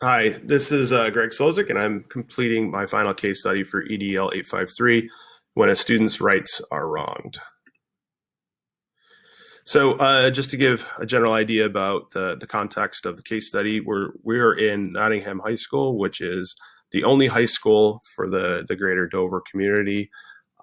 Hi, this is Greg Solzik, and I'm completing my final case study for EDL 853, when a student's rights are wronged. So just to give a general idea about the context of the case study, we're in Nottingham High School, which is the only high school for the greater Dover community.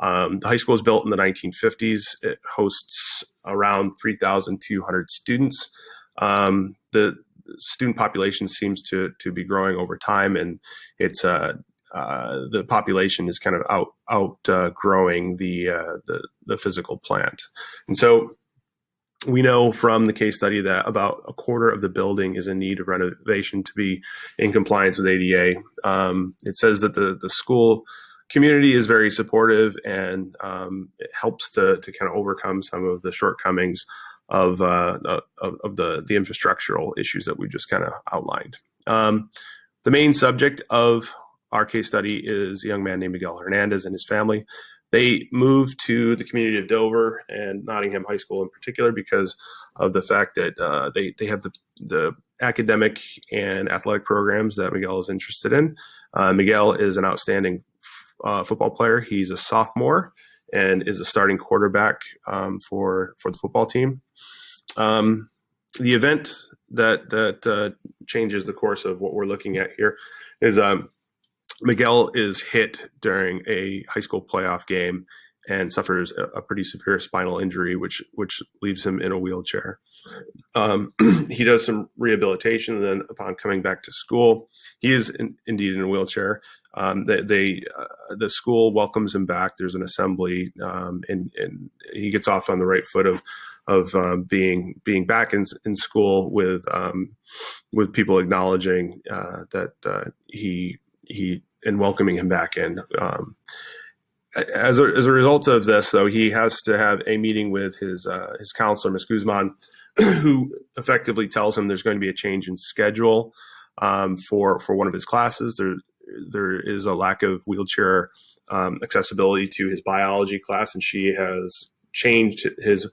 The high school was built in the 1950s. It hosts around 3,200 students. The student population seems to be growing over time, and it's the population is kind of outgrowing the physical plant, and so we know from the case study that about a quarter of the building is in need of renovation to be in compliance with ADA. It says that the school community is very supportive, and it helps to kind of overcome some of the shortcomings of the infrastructural issues that we just kind of outlined. The main subject of our case study is a young man named Miguel Hernandez and his family. They moved to the community of Dover and Nottingham High School in particular because of the fact that they have the academic and athletic programs that Miguel is interested in. Miguel is an outstanding football player. He's a sophomore and is a starting quarterback for the football team. The event that changes the course of what we're looking at here is Miguel is hit during a high school playoff game and suffers a pretty severe spinal injury, which leaves him in a wheelchair. He does some rehabilitation, and then upon coming back to school, he is indeed in a wheelchair. The school welcomes him back. There's an assembly, and he gets off on the right foot of being back in school with people acknowledging that he and welcoming him back in. As a result of this, though, he has to have a meeting with his counselor, Ms. Guzman, who effectively tells him there's going to be a change in schedule for one of his classes. There is a lack of wheelchair accessibility to his biology class, and she has changed his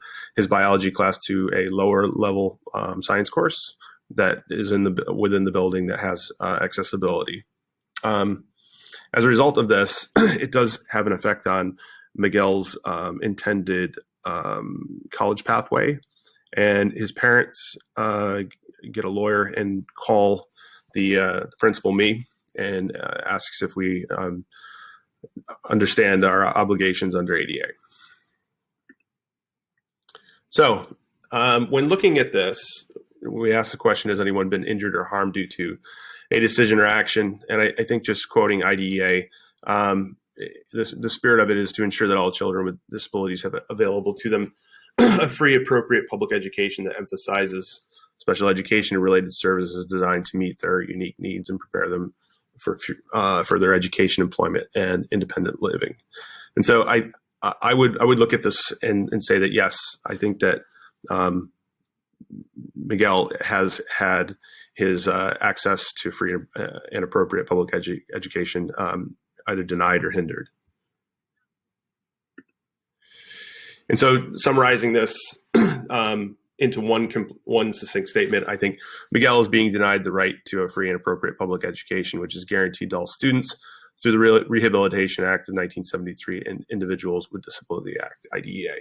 biology class to a lower level science course that is within the building that has accessibility. As a result of this, it does have an effect on Miguel's intended college pathway, and his parents get a lawyer and call the principal, me, and asks if we understand our obligations under ADA. So when looking at this, we ask the question, has anyone been injured or harmed due to a decision or action? And I think just quoting IDEA, the spirit of it is to ensure that all children with disabilities have available to them a free, appropriate public education that emphasizes special education and related services designed to meet their unique needs and prepare them for their education, employment, and independent living. And so I would look at this and say that, yes, I think that Miguel has had his access to free and appropriate public education either denied or hindered. And so summarizing this into one succinct statement, I think Miguel is being denied the right to a free and appropriate public education, which is guaranteed to all students through the Rehabilitation Act of 1973 and Individuals with Disability Act, IDEA.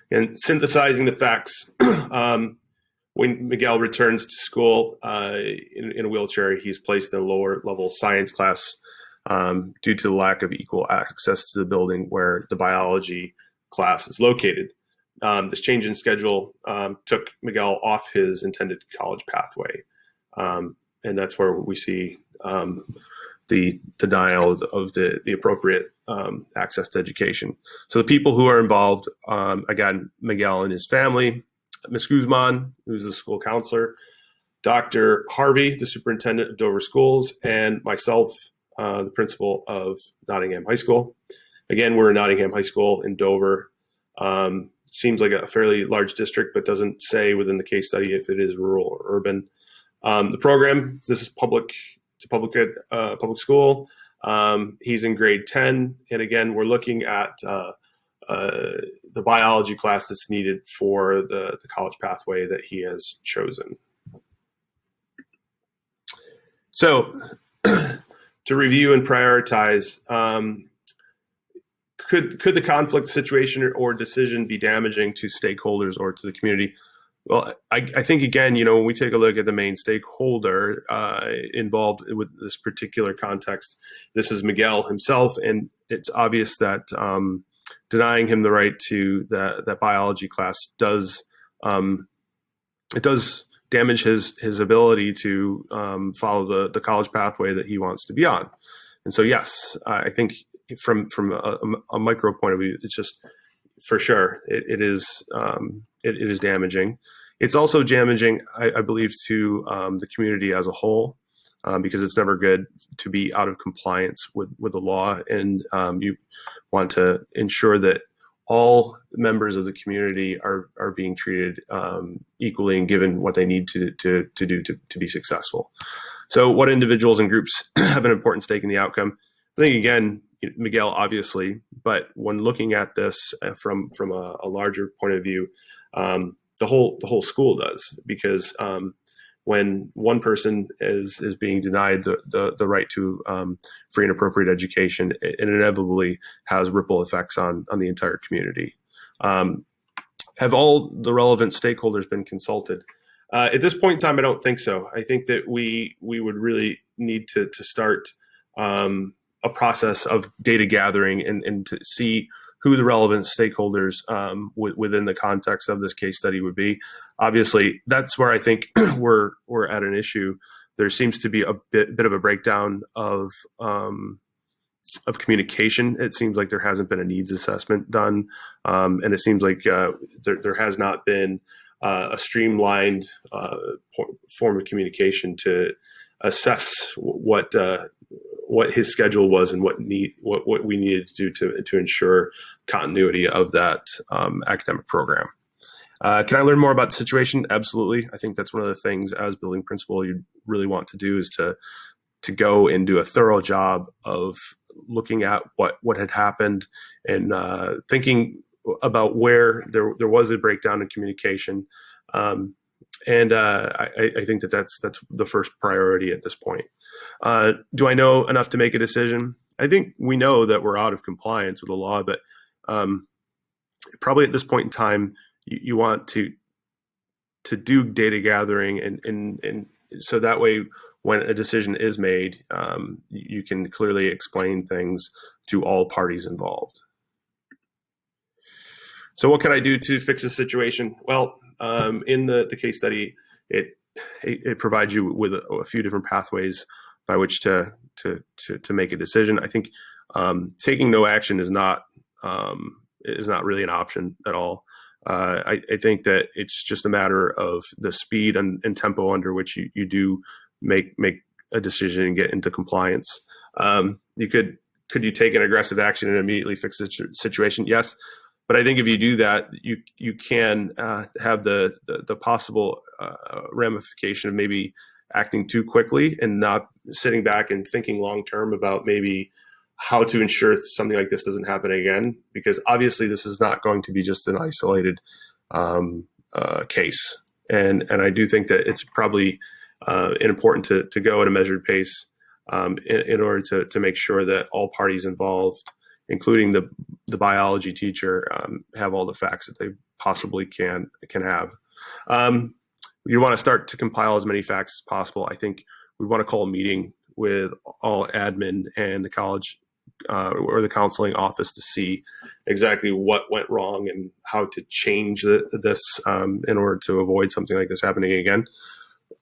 And synthesizing the facts, when Miguel returns to school in a wheelchair, he's placed in a lower level science class due to the lack of equal access to the building where the biology class is located. This change in schedule took Miguel off his intended college pathway. And that's where we see the denial of the appropriate access to education. So the people who are involved, again, Miguel and his family, Ms. Guzman, who's the school counselor, Dr. Harvey, the superintendent of Dover Schools, and myself, the principal of Nottingham High School. Again, we're in Nottingham High School in Dover. Seems like a fairly large district, but doesn't say within the case study if it is rural or urban. The program, this is public school. He's in grade 10. And again, we're looking at the biology class that's needed for the college pathway that he has chosen. So to review and prioritize, could the conflict situation or decision be damaging to stakeholders or to the community? Well, I think, again, when we take a look at the main stakeholder involved with this particular context, this is Miguel himself, and it's obvious that denying him the right to that biology class does damage his ability to follow the college pathway that he wants to be on. And so, yes, I think from a micro point of view, it's just, for sure, it is damaging. It's also damaging, I believe, to the community as a whole, because it's never good to be out of compliance with the law, and you want to ensure that all members of the community are being treated equally and given what they need to do to be successful. So, what individuals and groups have an important stake in the outcome? I think, again, Miguel, obviously, but when looking at this from a larger point of view, the whole school does, because when one person is being denied the right to free and appropriate education, it inevitably has ripple effects on the entire community. Have all the relevant stakeholders been consulted? At this point in time, I don't think so. I think that we would really need to start a process of data gathering and to see who the relevant stakeholders within the context of this case study would be. Obviously, that's where I think we're at an issue. There seems to be a bit of a breakdown of communication. It seems like there hasn't been a needs assessment done, and it seems like there has not been a streamlined form of communication to assess what his schedule was and what we needed to do to ensure continuity of that academic program. Can I learn more about the situation? Absolutely. I think that's one of the things as building principal you really want to do, is to go and do a thorough job of looking at what had happened and thinking about where there was a breakdown in communication. And I think that's the first priority at this point. Do I know enough to make a decision? I think we know that we're out of compliance with the law, but probably at this point in time, you want to do data gathering, and so that way, when a decision is made, you can clearly explain things to all parties involved. So what can I do to fix the situation? Well, in the case study, it provides you with a few different pathways by which to make a decision. I think taking no action is not really an option at all. I think that it's just a matter of the speed and tempo under which you do make a decision and get into compliance. Could you take an aggressive action and immediately fix the situation? Yes. But I think if you do that, you can have the possible ramification of maybe acting too quickly and not sitting back and thinking long term about maybe how to ensure something like this doesn't happen again. Because obviously, this is not going to be just an isolated case, and I do think that it's probably important to go at a measured pace in order to make sure that all parties involved, including the biology teacher, have all the facts that they possibly can have. You want to start to compile as many facts as possible. I think we want to call a meeting with all admin and the college or the counseling office to see exactly what went wrong and how to change this in order to avoid something like this happening again.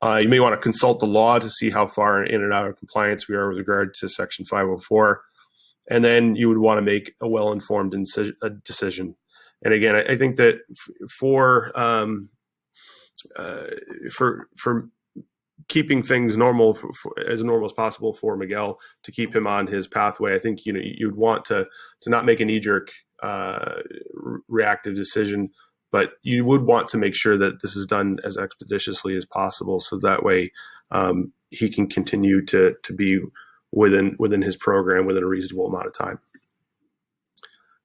You may want to consult the law to see how far in and out of compliance we are with regard to Section 504. And then you would want to make a well-informed decision. And again, I think that for keeping things normal, as normal as possible for Miguel, to keep him on his pathway, I think you'd want to not make a knee-jerk reactive decision, but you would want to make sure that this is done as expeditiously as possible, so that way he can continue to be within his program within a reasonable amount of time.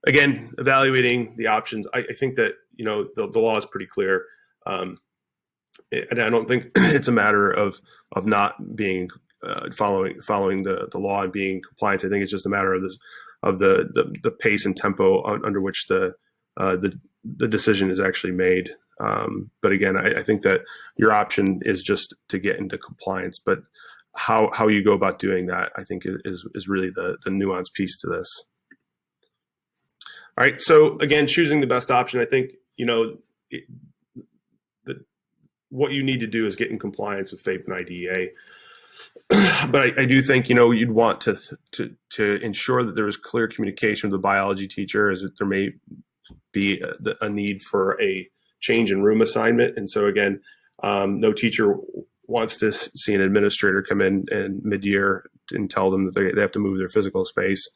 Again, evaluating the options, I think that the law is pretty clear, and I don't think it's a matter of not being following the law and being in compliance. I think it's just a matter of the pace and tempo under which the decision is actually made. But again, I think that your option is just to get into compliance, but how you go about doing that, I think is really the nuanced piece to this. All right. So again, choosing the best option, I think, what you need to do is get in compliance with FAPE and IDEA. But I do think, you'd want to ensure that there is clear communication with the biology teacher, as there may be a need for a change in room assignment. And so again, no teacher wants to see an administrator come in mid-year and tell them that they have to move their physical space.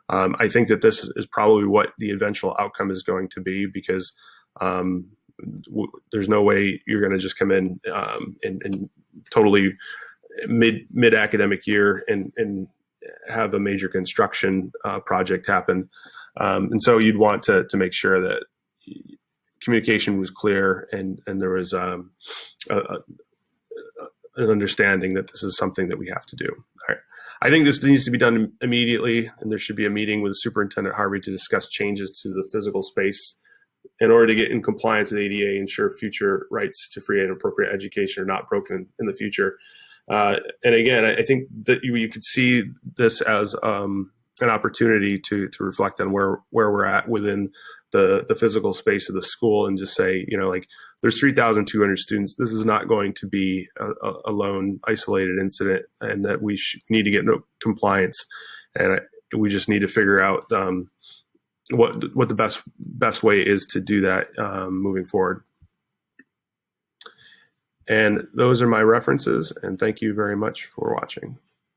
I think that this is probably what the eventual outcome is going to be, because there's no way you're going to just come in and totally mid academic year and have a major construction project happen. And so you'd want to make sure that communication was clear and there was an understanding that this is something that we have to do. All right. I think this needs to be done immediately, and there should be a meeting with Superintendent Harvey to discuss changes to the physical space in order to get in compliance with ADA, ensure future rights to free and appropriate education are not broken in the future. And again, I think that you could see this as an opportunity to reflect on where we're at within the physical space of the school, and just say, there's 3,200 students. This is not going to be a lone isolated incident, and that we need to get into compliance. And we just need to figure out what the best way is to do that moving forward. And those are my references, and thank you very much for watching.